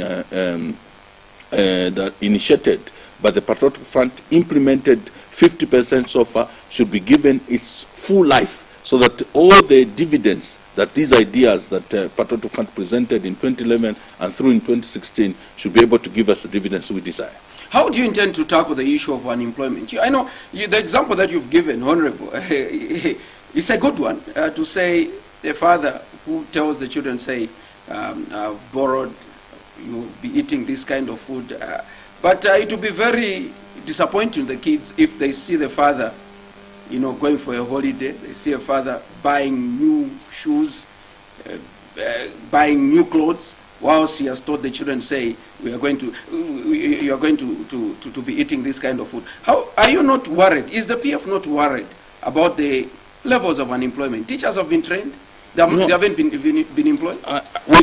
Speaker 3: that initiated by the Patriotic Front, implemented 50% so far, should be given its full life so that all the dividends that these ideas that Patriotic Front presented in 2011 and through in 2016 should be able to give us the dividends we desire.
Speaker 2: How do you intend to tackle the issue of unemployment? I know the example that you've given, Honorable, it's a good one to say the father who tells the children, say, I've borrowed, you'll be eating this kind of food. But it will be very disappointing to the kids if they see the father, going for a holiday. They see a father buying new shoes, buying new clothes, whilst he has told the children, say, you are going to be eating this kind of food. How are you not worried? Is the PF not worried about the levels of unemployment? Teachers have been trained. They haven't been employed.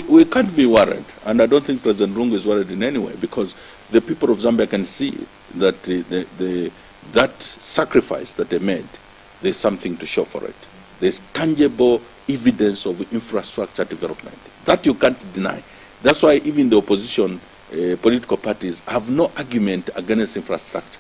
Speaker 3: We can't be worried, and I don't think President Lungu is worried in any way, because the people of Zambia can see that that sacrifice that they made, there's something to show for it. There's tangible evidence of infrastructure development. That you can't deny. That's why even the opposition political parties have no argument against infrastructure.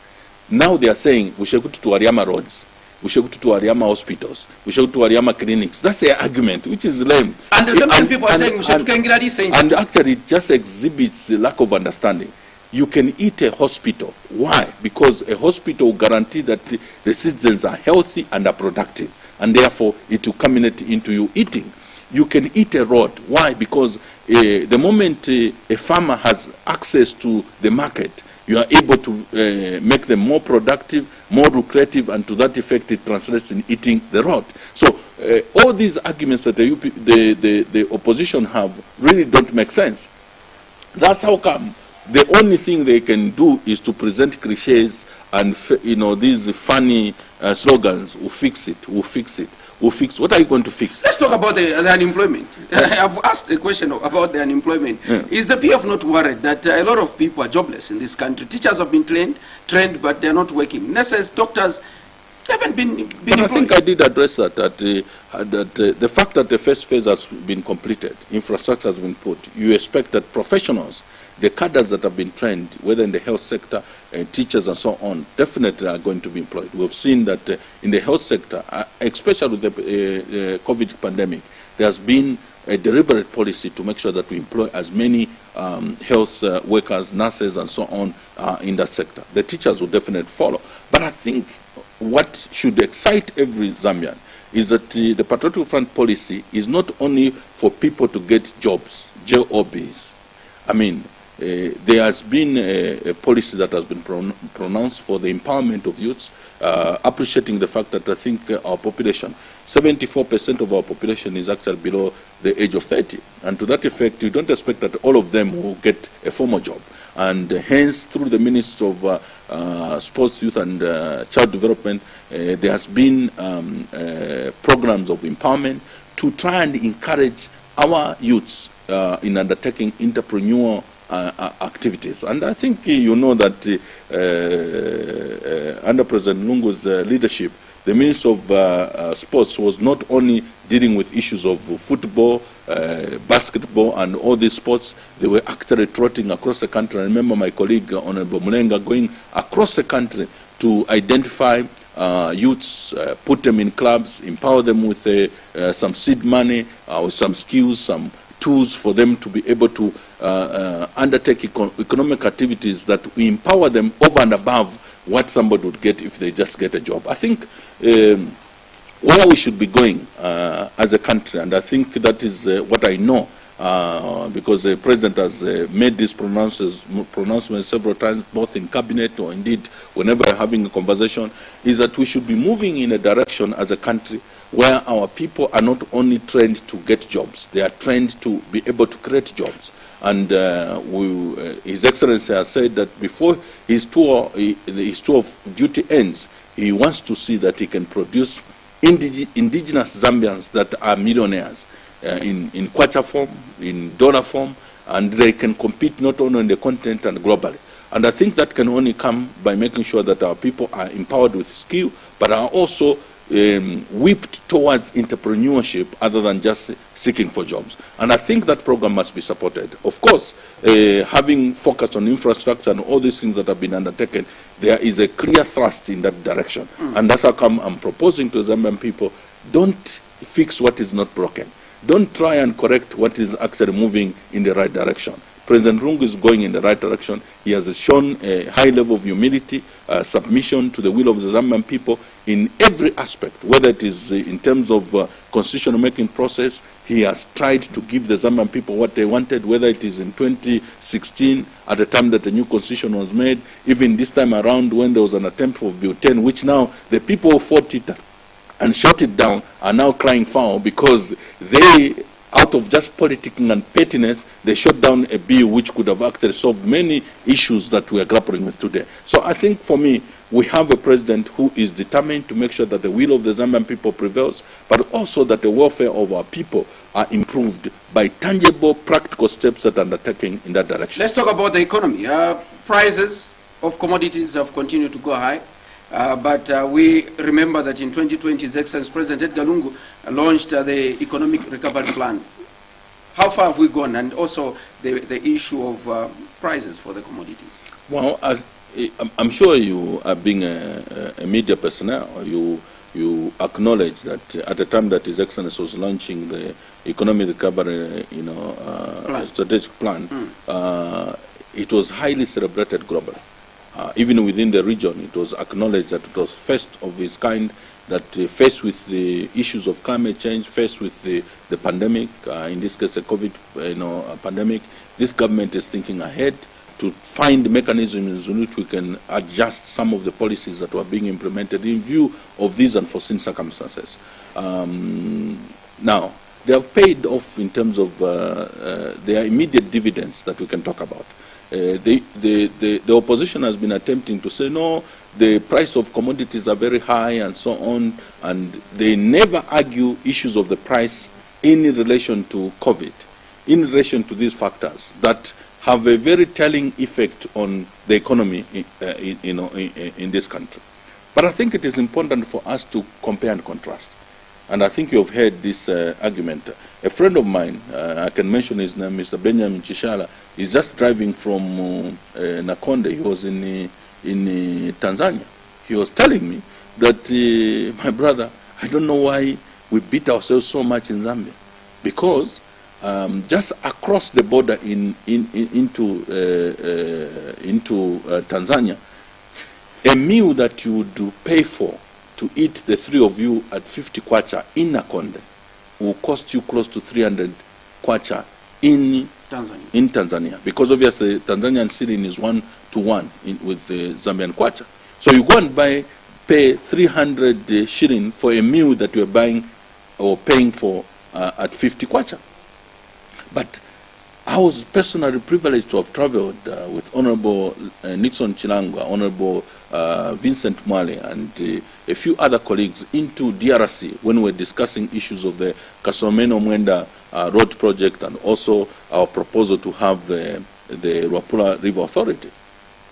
Speaker 3: Now they are saying we should go to Ariama roads, we should go to Ariama hospitals, we should go to Ariama clinics. That's their argument, which is lame.
Speaker 2: And the same people are saying we should go to Kengiradi saying.
Speaker 3: And actually it just exhibits a lack of understanding. You can eat a hospital. Why? Because a hospital will guarantee that the citizens are healthy and are productive, and therefore it will culminate into you eating. You can eat a road. Why? Because the moment a farmer has access to the market, you are able to make them more productive, more lucrative, and to that effect it translates in eating the road. So all these arguments that the opposition have really don't make sense. That's how come the only thing they can do is to present cliches and these funny slogans. We'll fix it. We'll fix it. We'll fix. What are you going to fix?
Speaker 2: Let's talk about the unemployment. I've asked a question about the unemployment. Yeah. Is the PF not worried that a lot of people are jobless in this country? Teachers have been trained, but they're not working. Nurses, doctors haven't been employed.
Speaker 3: I think I did address that the fact that the first phase has been completed, infrastructure has been put, you expect that professionals, the cadres that have been trained, whether in the health sector, teachers and so on, definitely are going to be employed. We've seen that in the health sector, especially with the COVID pandemic, there has been a deliberate policy to make sure that we employ as many health workers, nurses and so on in that sector. The teachers will definitely follow. But I think what should excite every Zambian is that the Patriotic Front policy is not only for people to get jobs, JOBs. I mean, there has been a policy that has been pronounced for the empowerment of youths, appreciating the fact that I think our population, 74% of our population is actually below the age of 30. And to that effect, you don't expect that all of them will get a formal job. And hence, through the Ministry of Sports, Youth and Child Development, there has been programs of empowerment to try and encourage our youths in undertaking entrepreneurial activities. And I think you know that under President Lungu's leadership, the Minister of Sports was not only dealing with issues of football, basketball, and all these sports. They were actually trotting across the country. I remember my colleague, Honorable Murenga, going across the country to identify youths, put them in clubs, empower them with some seed money, with some skills, some tools for them to be able to undertake economic activities that we empower them over and above what somebody would get if they just get a job. I think where we should be going as a country, and I think that is what I know, because the President has made these pronouncements several times, both in cabinet or indeed whenever we're having a conversation, is that we should be moving in a direction as a country where our people are not only trained to get jobs, they are trained to be able to create jobs. And His Excellency has said that before his tour of duty ends, he wants to see that he can produce indigenous Zambians that are millionaires in kwacha form, in dollar form, and they can compete not only on the continent and globally. And I think that can only come by making sure that our people are empowered with skill, but are also whipped towards entrepreneurship other than just seeking for jobs. And I think that program must be supported. Of course, having focused on infrastructure and all these things that have been undertaken, there is a clear thrust in that direction. And that's how come I'm proposing to Zambian people, don't fix what is not broken. Don't try and correct what is actually moving in the right direction. President Lungu is going in the right direction. He has shown a high level of humility, submission to the will of the Zambian people in every aspect, whether it is in terms of constitutional making process. He has tried to give the Zambian people what they wanted, whether it is in 2016 at the time that the new constitution was made, even this time around when there was an attempt for Bill 10, which now the people who fought it and shut it down are now crying foul because they, out of just politicking and pettiness, they shut down a bill which could have actually solved many issues that we are grappling with today. So I think for me, we have a president who is determined to make sure that the will of the Zambian people prevails, but also that the welfare of our people are improved by tangible, practical steps that are undertaken in that direction.
Speaker 2: Let's talk about the economy. Prices of commodities have continued to go high. But we remember that in 2020, His Excellency President Edgar Lungu launched the Economic Recovery Plan. How far have we gone? And also the issue of prices for the commodities.
Speaker 3: Well, I'm sure you are being a media personnel. You acknowledge that at the time that His Excellency was launching the Economic Recovery, strategic plan, it was highly celebrated globally. Even within the region, it was acknowledged that it was first of its kind, that faced with the issues of climate change, faced with the pandemic, in this case the COVID pandemic, this government is thinking ahead to find mechanisms in which we can adjust some of the policies that were being implemented in view of these unforeseen circumstances. Now, they have paid off in terms of their immediate dividends that we can talk about. The opposition has been attempting to say, no, the price of commodities are very high and so on, and they never argue issues of the price in relation to COVID, in relation to these factors that have a very telling effect on the economy in this country. But I think it is important for us to compare and contrast. And I think you have heard this argument. A friend of mine, I can mention his name, Mr. Benjamin Chishala, is just driving from Nakonde. He was in Tanzania. He was telling me that, my brother, I don't know why we beat ourselves so much in Zambia. Because just across the border into Tanzania, a meal that you would pay for to eat the three of you at 50 kwacha in Nakonde will cost you close to 300 kwacha in Tanzania. Because obviously Tanzanian shilling is 1-to-1 with the Zambian kwacha. So you go and pay 300 shilling for a meal that you're buying or paying for at 50 kwacha. But I was personally privileged to have traveled with Honorable Nixon Chilangwa, Honorable Vincent Mwale, and a few other colleagues into DRC when we were discussing issues of the Kasomeno-Mwenda road project and also our proposal to have the Ruapula River Authority.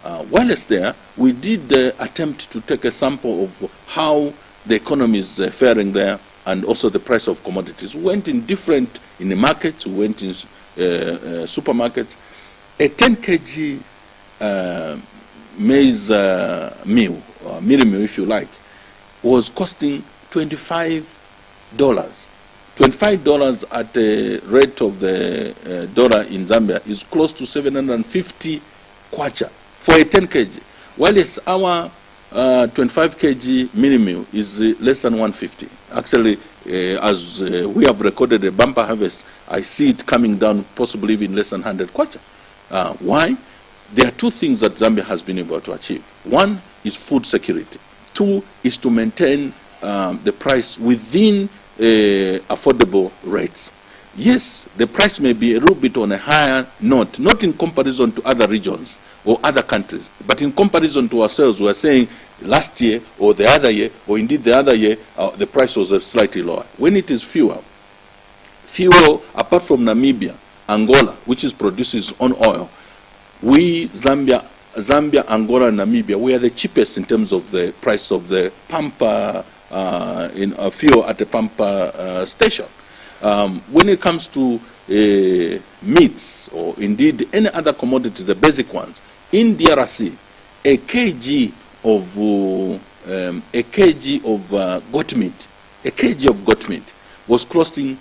Speaker 3: While it's there, we did attempt to take a sample of how the economy is faring there and also the price of commodities. We went in the markets, we went in supermarkets. A 10 kg maize meal, or meal if you like, was costing $25. $25 at the rate of the dollar in Zambia is close to 750 kwacha for a 10 kg. While it's our 25 kg mini meal is less than 150. Actually, as we have recorded a bumper harvest, I see it coming down possibly even less than 100 kwacha. Why? There are two things that Zambia has been able to achieve. One is food security. Two is to maintain the price within affordable rates. Yes, the price may be a little bit on a higher note, not in comparison to other regions or other countries, but in comparison to ourselves. We are saying last year or the other year, or indeed the other year, the price was slightly lower. When it is fuel, apart from Namibia, Angola, which produces its own oil, we, Zambia, Angola, and Namibia, we are the cheapest in terms of the price of the pump in a fuel at a pump station. When it comes to meats or indeed any other commodity, the basic ones, in DRC, a kg of goat meat was costing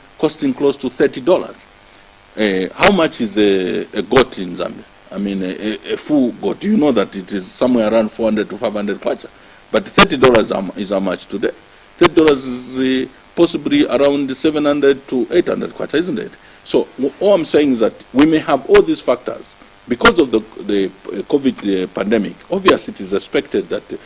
Speaker 3: close to $30. How much is a goat in Zambia? I mean, a full goat. You know that it is somewhere around 400 to 500 kwacha. But $30 is how much today? $30 is possibly around 700 to 800 kwacha, isn't it? So all I'm saying is that we may have all these factors. Because of the COVID pandemic, obviously it is expected that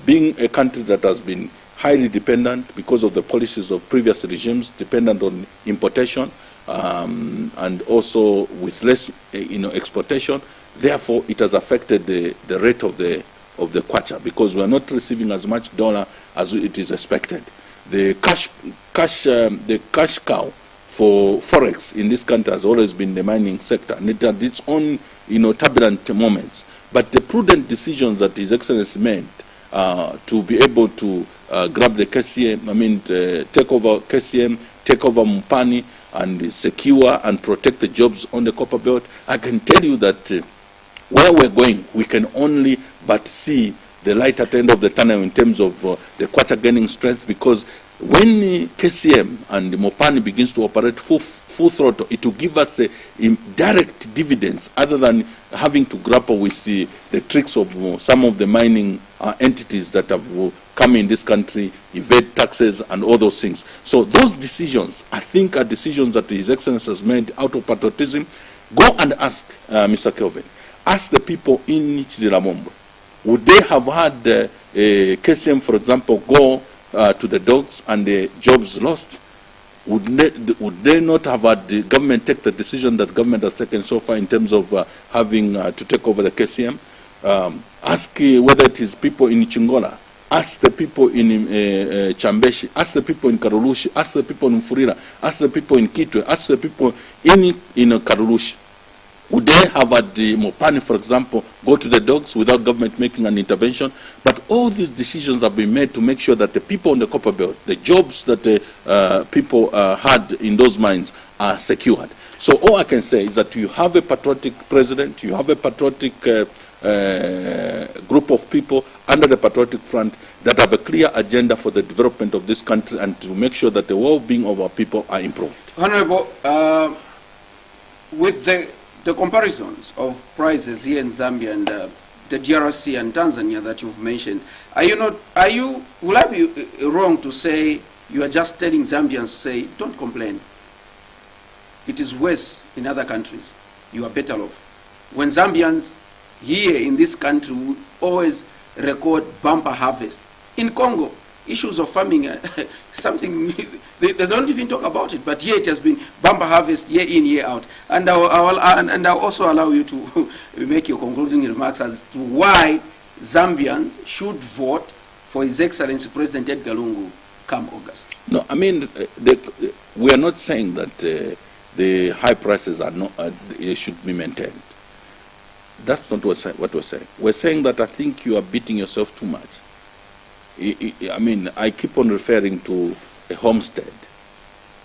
Speaker 3: being a country that has been highly dependent because of the policies of previous regimes, dependent on importation, and also with less exportation, therefore it has affected the rate of the kwacha, because we are not receiving as much dollar as it is expected. The cash cow for forex in this country has always been the mining sector, and it had its own turbulent moments. But the prudent decisions that His Excellency made to be able to grab the KCM, take over KCM, take over Mpani, and secure and protect the jobs on the copper belt, I can tell you that where we're going, we can only but see the light at the end of the tunnel in terms of the kwacha gaining strength, because when KCM and Mopani begins to operate full throttle, it will give us direct dividends, other than having to grapple with the tricks of some of the mining entities that have come in this country, evade taxes and all those things. So those decisions, I think, are decisions that His Excellency has made out of patriotism. Go and ask Mr. Kelvin. Ask the people in Chidiramombo. Would they have had KCM, for example, go to the dogs and the jobs lost? Would they not have had the government take the decision that government has taken so far in terms of having to take over the KCM? Ask whether it is people in Chingola. Ask the people in Chambeshi. Ask the people in Karulushi. Ask the people in Furira. Ask the people in Kitwe. Ask the people in Karulushi. Would they have had the Mopani, for example, go to the dogs without government making an intervention? But all these decisions have been made to make sure that the people on the copper belt, the jobs that the people had in those mines, are secured. So all I can say is that you have a patriotic president, you have a patriotic group of people under the Patriotic Front that have a clear agenda for the development of this country and to make sure that the well-being of our people are improved.
Speaker 2: Honorable, with the comparisons of prices here in Zambia and the DRC and Tanzania that you've mentioned, will I be wrong to say you are just telling Zambians to say, don't complain? It is worse in other countries. You are better off. When Zambians here in this country will always record bumper harvest. In Congo, issues of farming, something, they don't even talk about it, but here it has been bumper harvest year in, year out. And I'll also allow you to make your concluding remarks as to why Zambians should vote for His Excellency President Edgar Lungu come August.
Speaker 3: No, I mean, we are not saying that the high prices are not should be maintained. That's not what we're saying. We're saying that I think you are beating yourself too much. I mean, I keep on referring to a homestead.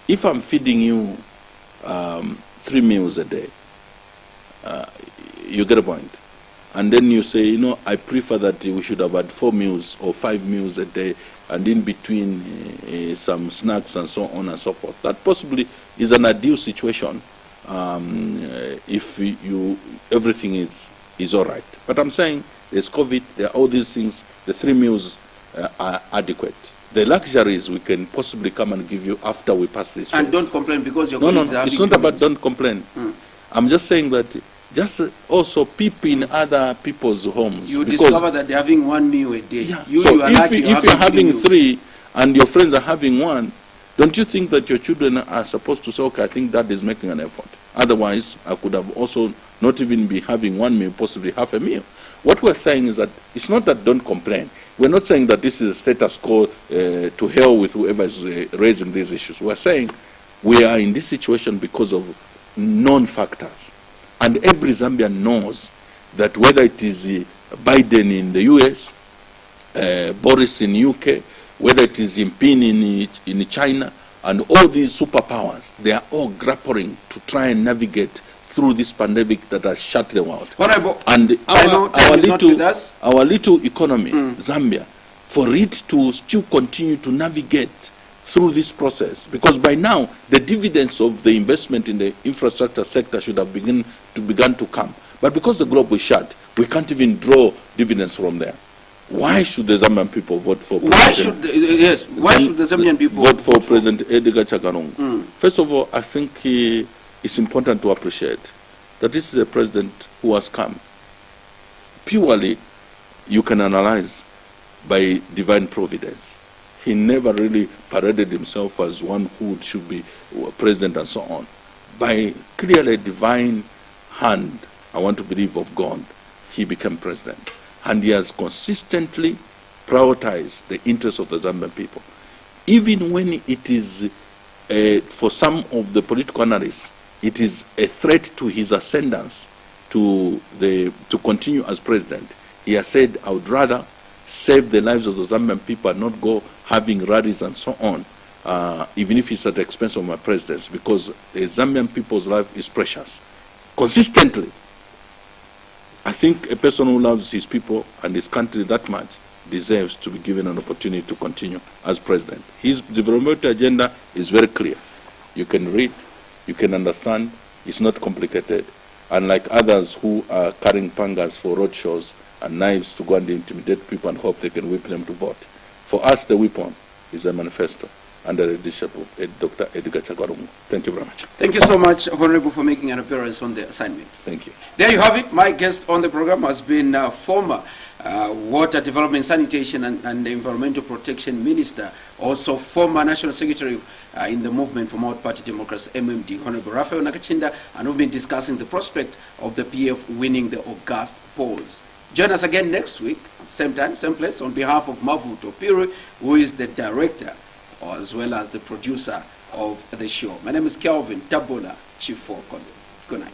Speaker 3: If I'm feeding you 3 meals a day, you get a point. And then you say, I prefer that we should have had 4 meals or 5 meals a day, and in between some snacks and so on and so forth. That possibly is an ideal situation if everything is all right. But I'm saying there's COVID, there are all these things, the 3 meals are adequate. The luxuries we can possibly come and give you after we pass this phase.
Speaker 2: And don't complain because your
Speaker 3: colleagues
Speaker 2: are having
Speaker 3: it's not about don't complain. I'm just saying that just also people in other people's homes.
Speaker 2: You discover that they're having 1 meal a day.
Speaker 3: Yeah. If you're having 3 and your friends are having 1, don't you think that your children are supposed to say, okay, I think Dad is making an effort. Otherwise, I could have also not even be having 1 meal, possibly half a meal. What we're saying is that it's not that don't complain. We're not saying that this is a status quo to hell with whoever is raising these issues. We're saying we are in this situation because of known factors. And every Zambian knows that whether it is Biden in the US, Boris in UK, whether it is in PIN in China, and all these superpowers, they are all grappling to try and navigate through this pandemic that has shut the world.
Speaker 2: Honorable,
Speaker 3: And our little economy, Zambia, for it to still continue to navigate through this process, because by now the dividends of the investment in the infrastructure sector should have begun to come. But because the globe is shut, we can't even draw dividends from there. Why should the Zambian people vote for President?
Speaker 2: Why should the Zambian people
Speaker 3: vote for President Edgar Chaganogo? First of all, I think it's important to appreciate that this is a president who has come. Purely, you can analyze by divine providence. He never really paraded himself as one who should be president and so on. By clearly divine hand, I want to believe of God, he became president. And he has consistently prioritized the interests of the Zambian people. Even when it is, for some of the political analysts, it is a threat to his ascendance to continue as president. He has said, I would rather save the lives of the Zambian people and not go having rallies and so on, even if it's at the expense of my presidency, because the Zambian people's life is precious. Consistently, I think a person who loves his people and his country that much deserves to be given an opportunity to continue as president. His development agenda is very clear. You can read, you can understand, it's not complicated. Unlike others who are carrying pangas for roadshows and knives to go and intimidate people and hope they can whip them to vote. For us, the weapon is a manifesto under the leadership of Dr. Edgar Chaganogo. Thank you very much.
Speaker 2: Thank you so much, Honorable, for making an appearance on the assignment.
Speaker 3: Thank you.
Speaker 2: There you have it. My guest on the program has been former Water Development, Sanitation and Environmental Protection Minister, also former National Secretary in the Movement for Multi-Party Democracy, MMD, Honorable Raphael Nakachinda, and we've been discussing the prospect of the PF winning the August polls. Join us again next week, same time, same place, on behalf of Mavu Topiri, who is the director as well as the producer of the show. My name is Kelvin Tabula, Chief for Kaunda. Good night.